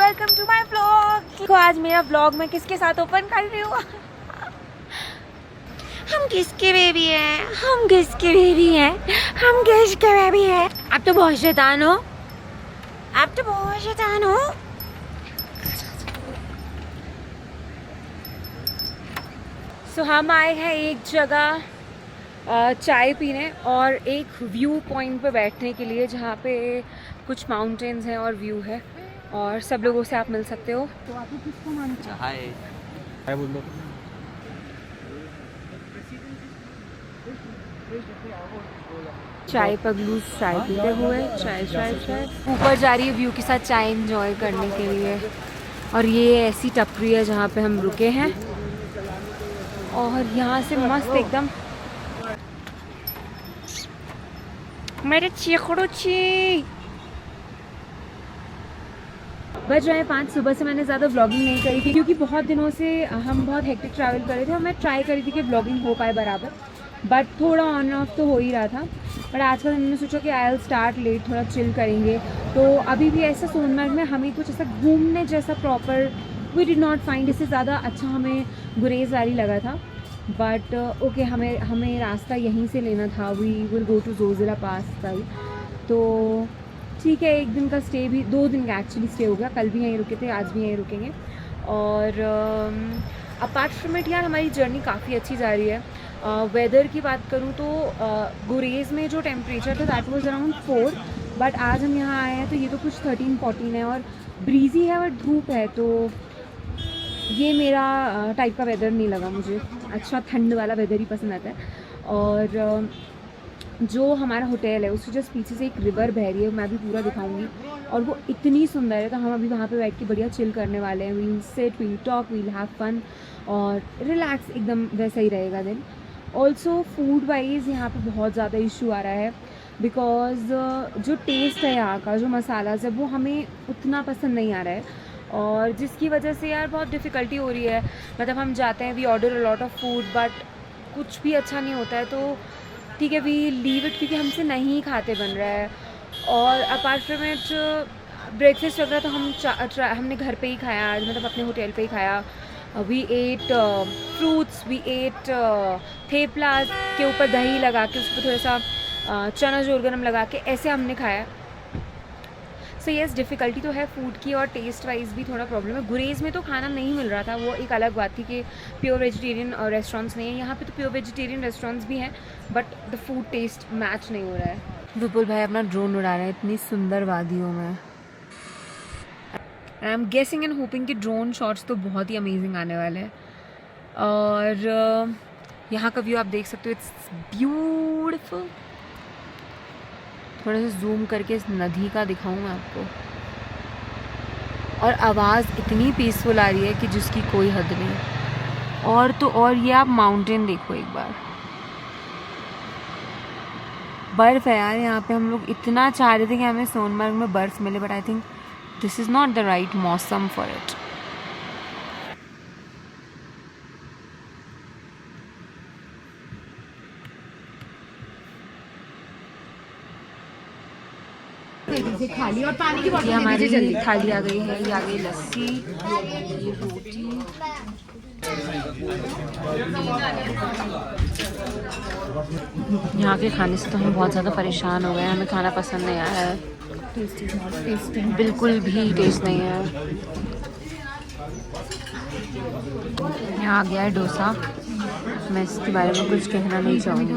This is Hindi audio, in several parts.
Welcome to my vlog. तो आज मेरा व्लॉग मैं किसके साथ ओपन कर रही हूँ? हम किसके बेबी हैं? हम किसके बेबी हैं? हम किसके बेबी हैं? आप तो बहुत शैतान हो, आप तो बहुत शैतान हो। सो हम आए हैं एक जगह चाय पीने और एक व्यू पॉइंट पे बैठने के लिए, जहाँ पे कुछ माउंटेन्स हैं और व्यू है और सब लोगों से आप मिल सकते हो। तो आप किसको मानते हो? हाय हाय बोल दो। चाय पगलू चाय पीते हुए चाय चाय चाय ऊपर जा रही है व्यू के साथ चाय एंजॉय करने के लिए। और ये ऐसी टपरी है जहाँ पे हम रुके हैं और यहाँ से मस्त एकदम मेरे चीखड़ूची। बज रहे हैं 5। सुबह से मैंने ज़्यादा व्लॉगिंग नहीं करी थी क्योंकि बहुत दिनों से हम बहुत हेक्टिक ट्रैवल कर रहे थे और मैं ट्राई करी थी कि व्लॉगिंग हो पाए बराबर, बट थोड़ा ऑन ऑफ तो हो ही रहा था। बट आज का मैंने सोचा कि आई विल स्टार्ट लेट, थोड़ा चिल करेंगे। तो अभी भी ऐसा सोनमर्ग में हमें कुछ ऐसा घूमने जैसा proper we did not find. इससे ज़्यादा अच्छा हमें गुरेज वैली लगा था, बट ओके हमें रास्ता यहीं से लेना था। We will go to Zojila pass भाई। तो ठीक है, एक दिन का स्टे भी, 2 दिन का एक्चुअली स्टे हो गया। कल भी यहीं रुके थे, आज भी यहीं रुकेंगे। और अपार्ट फ्रॉम इट यार हमारी जर्नी काफ़ी अच्छी जा रही है। वेदर की बात करूँ तो गुरेज में जो टेम्परेचर था दैट वाज अराउंड 4, बट आज हम यहाँ आए हैं तो ये तो कुछ 13-14 है और ब्रीजी है और धूप है। तो ये मेरा टाइप का वेदर नहीं लगा मुझे। अच्छा ठंड वाला वेदर ही पसंद आता है। और जो हमारा होटल है उसके जस्ट पीछे से एक रिवर बह रही है, मैं भी पूरा दिखाऊंगी और वो इतनी सुंदर है। तो हम अभी वहाँ पे बैठ के बढ़िया चिल करने वाले हैं। We'll sit, we'll talk, we'll have fun और रिलैक्स, एकदम वैसा ही रहेगा दिन। ऑल्सो फूड वाइज यहाँ पे बहुत ज़्यादा इशू आ रहा है बिकॉज जो टेस्ट है यहाँ का, जो मसालाज है वो हमें उतना पसंद नहीं आ रहा है और जिसकी वजह से यार बहुत डिफ़िकल्टी हो रही है। मतलब हम जाते हैं, we order a lot of food but कुछ भी अच्छा नहीं होता है। तो ठीक है, वी लीव इट क्योंकि हमसे नहीं खाते बन रहा है। और अपार्ट फ्रॉम इट ब्रेकफास्ट वगैरह तो हमने घर पे ही खाया आज, मतलब अपने होटल पे ही खाया। We ate fruits, we ate thepla के ऊपर दही लगा के, उस पर थोड़ा सा चना जोर गरम लगा के, ऐसे हमने खाया। सो येस, डिफ़िकल्टी तो है फूड की और टेस्ट वाइज भी थोड़ा प्रॉब्लम है। गुरेज में तो खाना नहीं मिल रहा था, वो एक अलग बात थी कि प्योर वेजिटेरियन रेस्टोरेंट्स नहीं है। यहाँ पे तो प्योर वेजिटेरियन रेस्टोरेंट्स भी हैं but the food taste match नहीं हो रहा है। विपुल भाई अपना ड्रोन उड़ा रहे हैं इतनी सुंदर वादियों में। I am guessing and hopping कि ड्रोन शॉट्स तो बहुत ही अमेजिंग आने वाले हैं। और यहाँ का व्यू आप देख सकते हो, इट्स ब्यूटिफुल। थोड़ा सा जूम करके इस नदी का दिखाऊं मैं आपको। और आवाज़ इतनी पीसफुल आ रही है कि जिसकी कोई हद नहीं। और तो और ये आप माउंटेन देखो एक बार, बर्फ़ है यार यहाँ पे। हम लोग इतना चाह रहे थे कि हमें सोनमर्ग में बर्फ़ मिले, but I think this is not the right मौसम फॉर इट। खाली और पानी की बोतल हमारी थाली आ गई है। ये आ गई लस्सी, ये रोटी। यहाँ के खाने से तो हम बहुत ज़्यादा परेशान हो गए हैं, हमें खाना पसंद नहीं आया है, बिल्कुल भी टेस्ट नहीं है। यहाँ आ गया है डोसा, मैं इसके बारे में कुछ कहना नहीं चाहूँगी।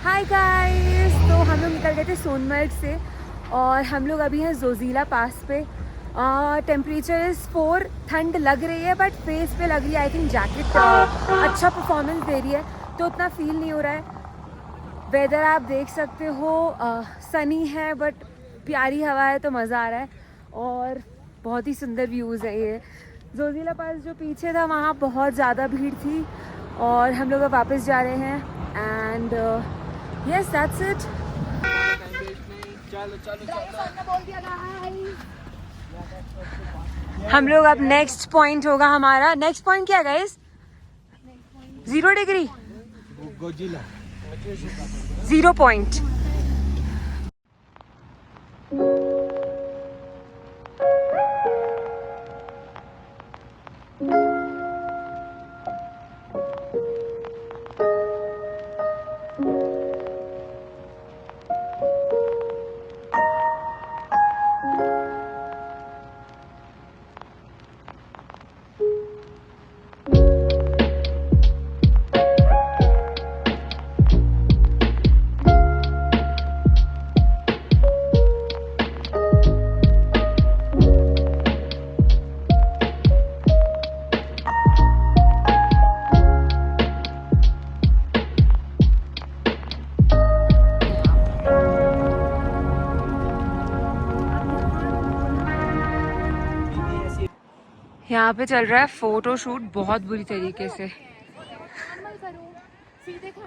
हाय गाइस, तो हम लोग निकल गए थे सोनमर्ग से और हम लोग अभी हैं जोजिला पास पे। टेम्परेचर इज़ 4, ठंड लग रही है बट फेस पे लग रही है। आई थिंक जैकेट अच्छा परफॉर्मेंस दे रही है तो उतना फील नहीं हो रहा है। वेदर आप देख सकते हो, सनी है बट प्यारी हवा है तो मज़ा आ रहा है और बहुत ही सुंदर व्यूज़ है ये। जोजिला पास जो पीछे था वहाँ बहुत ज़्यादा भीड़ थी और हम लोग अब वापस जा रहे हैं एंड यस दैट्स इट। हम लोग अब नेक्स्ट पॉइंट होगा हमारा। नेक्स्ट पॉइंट क्या है गाइस? 0 degree 0 point. यहाँ पे चल रहा है फोटो शूट बहुत बुरी तरीके से।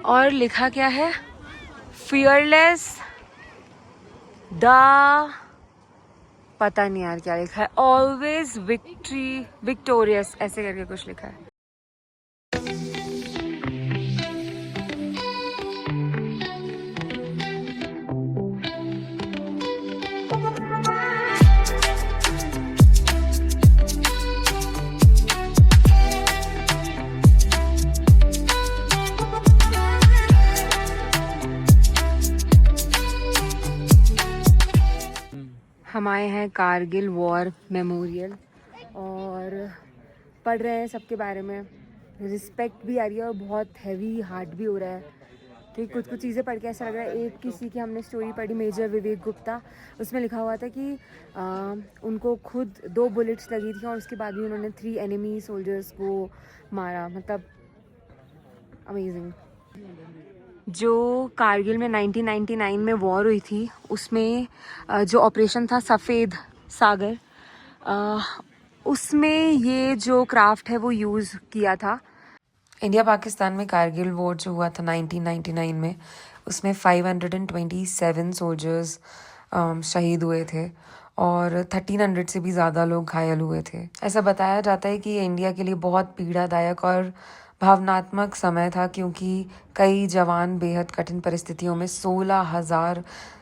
और लिखा क्या है? फियरलेस द, पता नहीं यार क्या लिखा है, ऑलवेज विक्टोरियस ऐसे करके कुछ लिखा है। हम आए हैं कारगिल वॉर मेमोरियल और पढ़ रहे हैं सबके बारे में। रिस्पेक्ट भी आ रही है और बहुत हैवी हार्ट भी हो रहा है। तो कुछ कुछ चीज़ें पढ़ के ऐसा लग रहा है। एक किसी की हमने स्टोरी पढ़ी, मेजर विवेक गुप्ता, उसमें लिखा हुआ था कि उनको खुद 2 बुलेट्स लगी थी और उसके बाद भी उन्होंने 3 एनिमी सोल्जर्स को मारा। मतलब अमेजिंग। जो कारगिल में 1999 में वॉर हुई थी उसमें जो ऑपरेशन था सफ़ेद सागर, उसमें ये जो क्राफ्ट है वो यूज़ किया था। इंडिया पाकिस्तान में कारगिल वॉर जो हुआ था 1999 में, उसमें 527 सोल्जर्स शहीद हुए थे और 1300 से भी ज़्यादा लोग घायल हुए थे। ऐसा बताया जाता है कि ये इंडिया के लिए बहुत पीड़ादायक और भावनात्मक समय था क्योंकि कई जवान बेहद कठिन परिस्थितियों में 16,000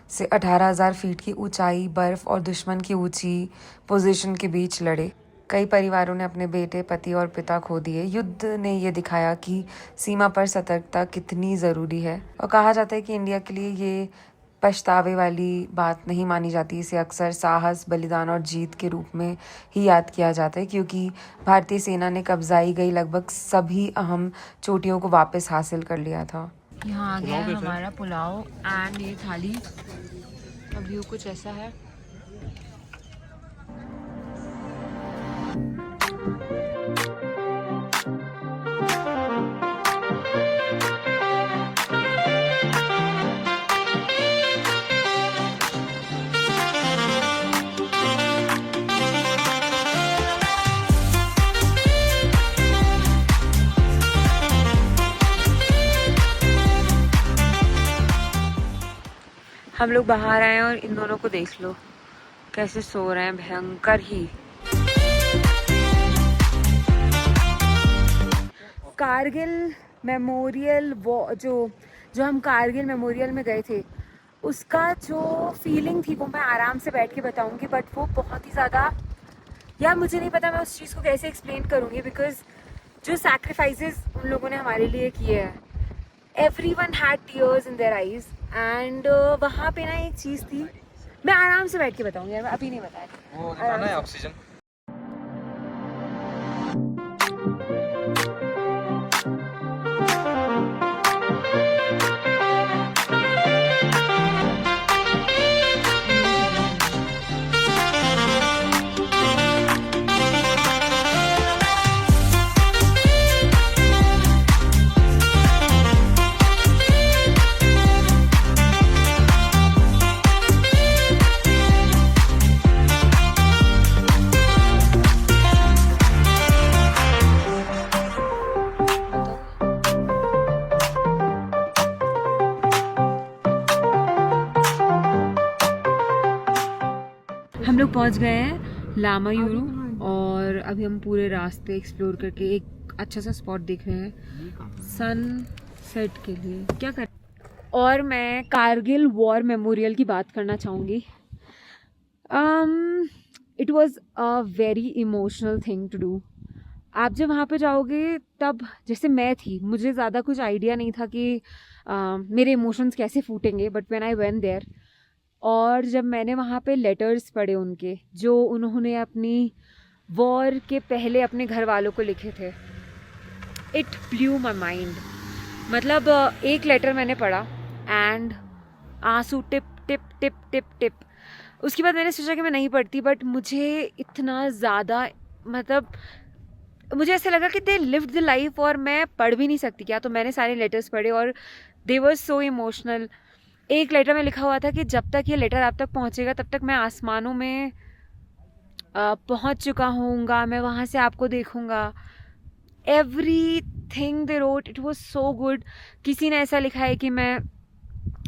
से 18,000 फीट की ऊंचाई, बर्फ और दुश्मन की ऊंची पोजीशन के बीच लड़े। कई परिवारों ने अपने बेटे, पति और पिता खो दिए। युद्ध ने ये दिखाया कि सीमा पर सतर्कता कितनी ज़रूरी है और कहा जाता है कि इंडिया के लिए ये पछतावे वाली बात नहीं मानी जाती। इसे अक्सर साहस, बलिदान और जीत के रूप में ही याद किया जाता है क्योंकि भारतीय सेना ने कब्जाई गई लगभग सभी अहम चोटियों को वापस हासिल कर लिया था। यहाँ आ गया है हमारा पुलाव एंड ये थाली। अब व्यू कुछ ऐसा है। हम लोग बाहर आए और इन दोनों को देख लो कैसे सो रहे हैं, भयंकर ही। कारगिल मेमोरियल वो जो हम कारगिल मेमोरियल में गए थे, उसका जो फीलिंग थी वो मैं आराम से बैठ के बताऊंगी, बट वो बहुत ही ज़्यादा, यार मुझे नहीं पता मैं उस चीज़ को कैसे एक्सप्लेन करूंगी बिकॉज जो सैक्रिफाइसेस उन लोगों ने हमारे लिए किए हैं, everyone had tears in their eyes and वहाँ पे ना एक चीज़ थी, मैं आराम से बैठ के बताऊंगी यार, मैं अभी नहीं बताया। वो दिखाना है ऑक्सीजन। हम लोग पहुंच गए हैं लामा यूरू और अभी हम पूरे रास्ते एक्सप्लोर करके एक अच्छा सा स्पॉट देख रहे हैं सन सेट के लिए। क्या कर और मैं कारगिल वॉर मेमोरियल की बात करना चाहूँगी। It was a very emotional thing to do. आप जब वहाँ पे जाओगे तब जैसे मैं थी, मुझे ज़्यादा कुछ आइडिया नहीं था कि मेरे इमोशंस कैसे फूटेंगे, but when I went there और जब मैंने वहाँ पे लेटर्स पढ़े उनके जो उन्होंने अपनी वॉर के पहले अपने घर वालों को लिखे थे, इट ब्लू माई माइंड। मतलब एक लेटर मैंने पढ़ा एंड आंसू tip tip tip tip tip. उसके बाद मैंने सोचा कि मैं नहीं पढ़ती, बट मुझे इतना ज़्यादा मतलब मुझे ऐसे लगा कि दे लिव्ड द लाइफ और मैं पढ़ भी नहीं सकती क्या। तो मैंने सारे लेटर्स पढ़े और दे वर सो इमोशनल। एक लेटर में लिखा हुआ था कि जब तक ये लेटर आप तक पहुंचेगा तब तक मैं आसमानों में पहुंच चुका होऊंगा, मैं वहाँ से आपको देखूंगा। Every thing they wrote, it was so good. किसी ने ऐसा लिखा है कि मैं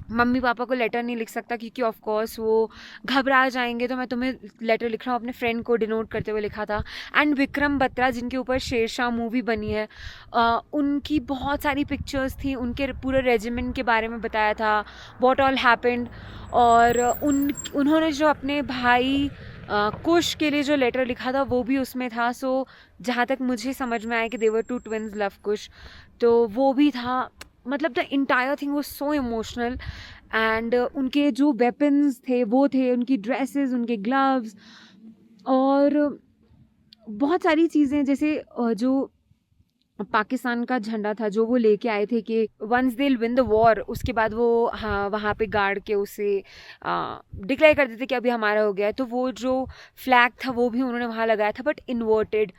मम्मी पापा को लेटर नहीं लिख सकता क्योंकि ऑफ कोर्स वो घबरा जाएंगे, तो मैं तुम्हें लेटर लिख रहा हूँ। अपने फ्रेंड को डिनोट करते हुए लिखा था। एंड विक्रम बत्रा जिनके ऊपर शेरशाह मूवी बनी है, उनकी बहुत सारी पिक्चर्स थी, उनके पूरे रेजिमेंट के बारे में बताया था, व्हाट ऑल हैपेंड। और उन्होंने जो अपने भाई कुश के लिए जो लेटर लिखा था वो भी उसमें था। सो जहाँ तक मुझे समझ में आया कि दे वर टू ट्विन्स लव कुश, तो वो भी था। मतलब the entire thing was so emotional. And उनके जो वेपन्स थे वो थे, उनकी ड्रेसेस, उनके ग्लव्स और बहुत सारी चीज़ें, जैसे जो पाकिस्तान का झंडा था जो वो लेके आए थे कि once they win the war, उसके बाद वो हाँ वहाँ पे गाड़ के उसे डिक्लेयर कर देते कि अभी हमारा हो गया है। तो वो जो फ्लैग था वो भी उन्होंने वहाँ लगाया था, बट इन्वर्टेड।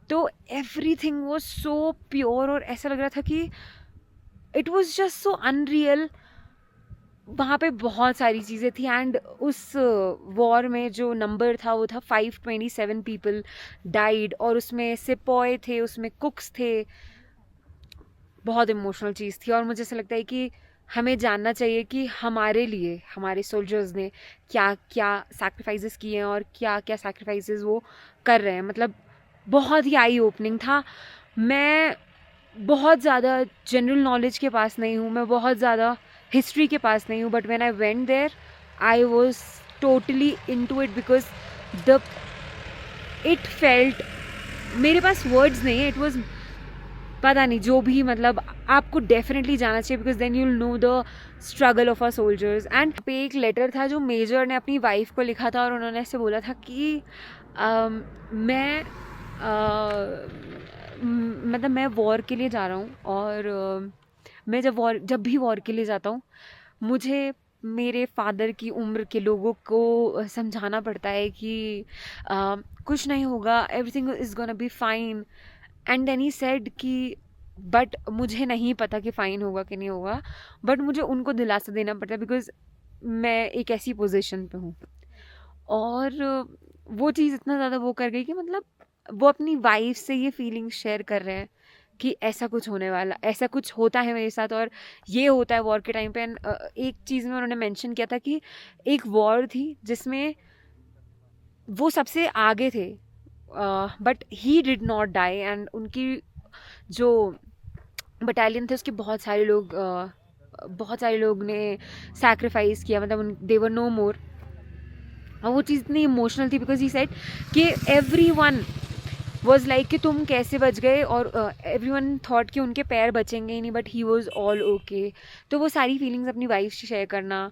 तो एवरीथिंग वाज सो प्योर और ऐसा लग रहा था कि it was just so unreal. वहाँ पे बहुत सारी चीज़ें थी। एंड उस वॉर में जो नंबर था वो था 527 पीपल डाइड, और उसमें सिपॉय थे, उसमें कुक्स थे। बहुत इमोशनल चीज़ थी और मुझे ऐसा लगता है कि हमें जानना चाहिए कि हमारे लिए हमारे सोल्जर्स ने क्या क्या सैक्रिफाइसेस किए हैं और क्या क्या सैक्रिफाइसेस वो कर रहे हैं। मतलब बहुत ही आई ओपनिंग था। मैं बहुत ज़्यादा जनरल नॉलेज के पास नहीं हूँ, मैं बहुत ज़्यादा हिस्ट्री के पास नहीं हूँ, but when I went there I was totally into it because it felt, मेरे पास वर्ड्स नहीं है। इट वाज पता नहीं जो भी, मतलब आपको डेफिनेटली जाना चाहिए because then you will know the struggle of our soldiers. And पे एक लेटर था जो मेजर ने अपनी वाइफ को लिखा था और उन्होंने ऐसे बोला था कि मैं मतलब मैं वॉर के लिए जा रहा हूँ और मैं जब भी वॉर के लिए जाता हूँ मुझे मेरे फादर की उम्र के लोगों को समझाना पड़ता है कि कुछ नहीं होगा, everything is gonna be fine. And then he said कि बट मुझे नहीं पता कि फ़ाइन होगा कि नहीं होगा, बट मुझे उनको दिलासा देना पड़ता है बिकॉज मैं एक ऐसी पोजीशन पे हूँ। और वो चीज़ इतना ज़्यादा वो कर गई कि मतलब वो अपनी वाइफ से ये फीलिंग शेयर कर रहे हैं कि ऐसा कुछ होने वाला, ऐसा कुछ होता है मेरे साथ और ये होता है वॉर के टाइम पे। एंड एक चीज़ में उन्होंने मेंशन किया था कि एक वॉर थी जिसमें वो सबसे आगे थे but he did not die. And उनकी जो बटालियन थे उसके बहुत सारे लोग ने सैक्रिफाइस किया, मतलब दे वर नो मोर। और वो चीज़ इतनी इमोशनल थी बिकॉज ही सेड कि एवरीवन वॉज लाइक कि तुम कैसे बच गए, और एवरीवन थॉट कि उनके पैर बचेंगे ही नहीं, but he was all okay. तो वो सारी फीलिंग्स अपनी वाइफ से शेयर करना,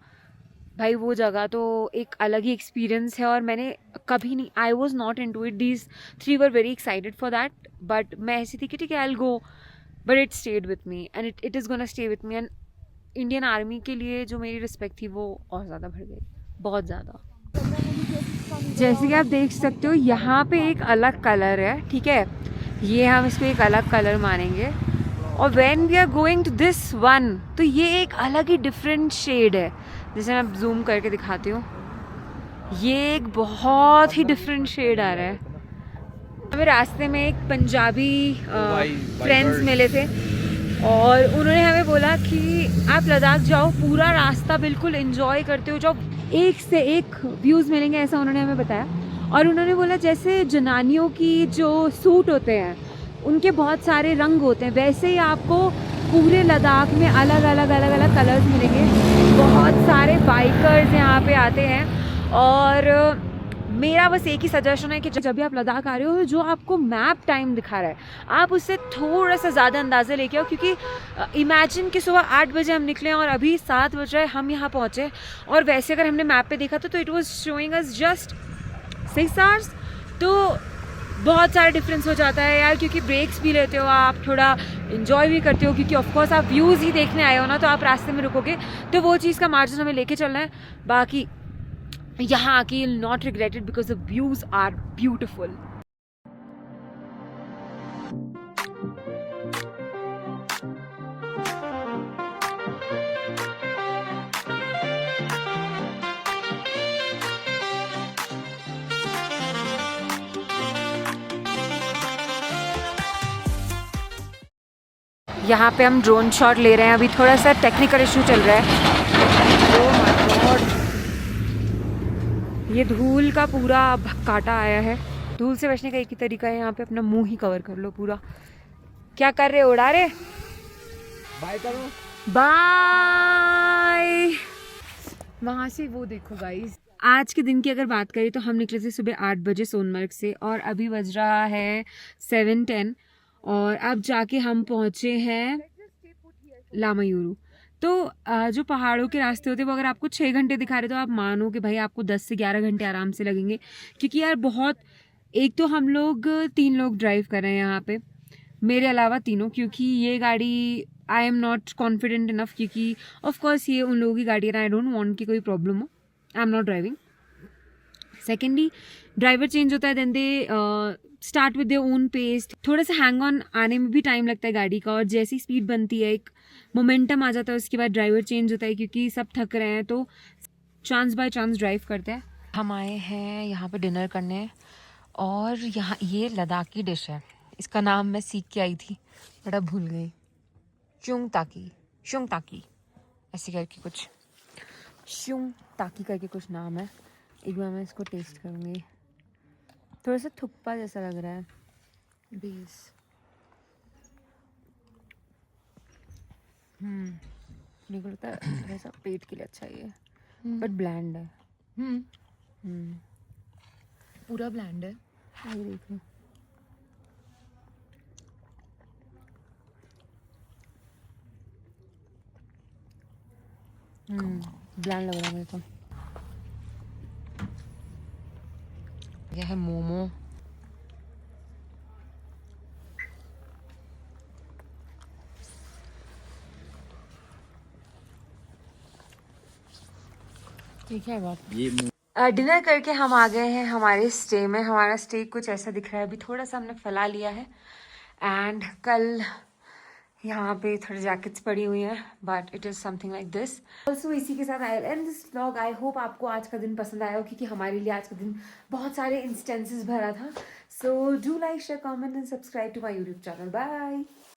भाई वो जगह तो एक अलग ही एक्सपीरियंस है। और मैंने कभी नहीं, I was not into it, these three were very excited for that, but मैं ऐसी थी कि ठीक है I will go, but it stayed with me and it is gonna stay with me. And Indian army के लिए जो मेरी रिस्पेक्ट थी वो और ज़्यादा बढ़ गई, बहुत ज़्यादा। जैसे कि आप देख सकते हो यहाँ पे एक अलग कलर है, ठीक है, ये हम इसको एक अलग कलर मानेंगे। और when we are going to this one, तो ये एक अलग ही डिफरेंट शेड है। जैसे मैं जूम करके दिखाती हूँ, ये एक बहुत ही डिफरेंट शेड आ रहा है। हमें रास्ते में एक पंजाबी फ्रेंड्स मिले थे और उन्होंने हमें बोला कि आप लद्दाख जाओ, पूरा रास्ता बिल्कुल एंजॉय करते हो जाओ, एक से एक व्यूज़ मिलेंगे, ऐसा उन्होंने हमें बताया। और उन्होंने बोला जैसे जनानियों की जो सूट होते हैं उनके बहुत सारे रंग होते हैं, वैसे ही आपको पूरे लद्दाख में अलग अलग अलग अलग कलर्स मिलेंगे। बहुत सारे बाइकर्स यहाँ पे आते हैं। और मेरा बस एक ही सजेशन है कि जब भी आप लद्दाख आ रहे हो, जो आपको मैप टाइम दिखा रहा है आप उससे थोड़ा सा ज़्यादा अंदाज़ा लेके आओ, क्योंकि इमेजिन कि सुबह 8 बजे हम निकले और अभी 7 बज रहे हम यहाँ पहुँचे, और वैसे अगर हमने मैप पे देखा तो it was showing us just 6 hours. तो बहुत सारा डिफरेंस हो जाता है यार, क्योंकि ब्रेक्स भी लेते हो आप, थोड़ा इन्जॉय भी करते हो, क्योंकि ऑफकोर्स आप व्यूज़ ही देखने आए हो ना, तो आप रास्ते में रुकोगे, तो वो चीज़ का मार्जिन हमें लेके चलना है। बाकी यहाँ आके you'll not regret it because the views are beautiful. यहाँ पे हम ड्रोन शॉट ले रहे हैं, अभी थोड़ा सा टेक्निकल इशू चल रहा है। Oh my God! ये धूल का पूरा काटा आया है। धूल से बचने का एक ही तरीका है, यहाँ पे अपना मुंह ही कवर कर लो पूरा। क्या कर रहे हो, उड़ा रहे? बाय करो। बाय। वहाँ से वो देखो गाइस। आज के दिन की अगर बात करें तो हम निकले थे सुबह 8 बजे सोनमर्ग से, और अभी बज रहा है 7:10, और अब जाके हम पहुँचे हैं लामायूरू। तो जो पहाड़ों के रास्ते होते हैं वो अगर आपको 6 घंटे दिखा रहे तो आप मानो कि भाई आपको 10 से 11 घंटे आराम से लगेंगे, क्योंकि यार बहुत, एक तो हम लोग 3 लोग ड्राइव कर रहे हैं यहाँ पे, मेरे अलावा तीनों, क्योंकि ये गाड़ी आई एम नॉट कॉन्फिडेंट इनफ, क्योंकि ऑफकोर्स ये उन लोगों की गाड़ी है, आई डोंट वांट कि कोई प्रॉब्लम हो, I am not driving. Secondly driver change होता है, then they start with their own pace, थोड़ा सा हैंग ऑन आने में भी टाइम लगता है गाड़ी का, और जैसी स्पीड बनती है एक मोमेंटम आ जाता है, उसके बाद ड्राइवर चेंज होता है, क्योंकि सब थक रहे हैं तो चांस बाय चांस ड्राइव करते हैं। हम आए हैं यहाँ पे डिनर करने, और यहाँ ये लद्दाखी डिश है, इसका नाम मैं सीख के आई थी बड़ा भूल गई, शुंग ताकी ऐसे करके कुछ, शुंग ताकी करके कुछ नाम है। एक बार मैं इसको टेस्ट करूँगी, थोड़ा सा थुप्पा जैसा लग रहा है बेस। मेरे को लगता है थोड़ा सा पेट के लिए अच्छा ही है, बट ब्लैंड है। पूरा ब्लैंड है। आइए देखो, ब्लैंड लग रहा है मेरे को। यह है मोमो, ठीक है बात। डिनर करके हम आ गए हैं हमारे स्टे में। हमारा स्टे कुछ ऐसा दिख रहा है, अभी थोड़ा सा हमने फैला लिया है, एंड कल यहाँ पे थोड़ी जैकेट्स पड़ी हुई हैं, but it is something like this. Also इसी के साथ I end this vlog. I hope आपको आज का दिन पसंद आया हो, क्योंकि हमारे लिए आज का दिन बहुत सारे इंस्टेंसेस भरा था। So do like, share, comment and subscribe to my YouTube channel. Bye.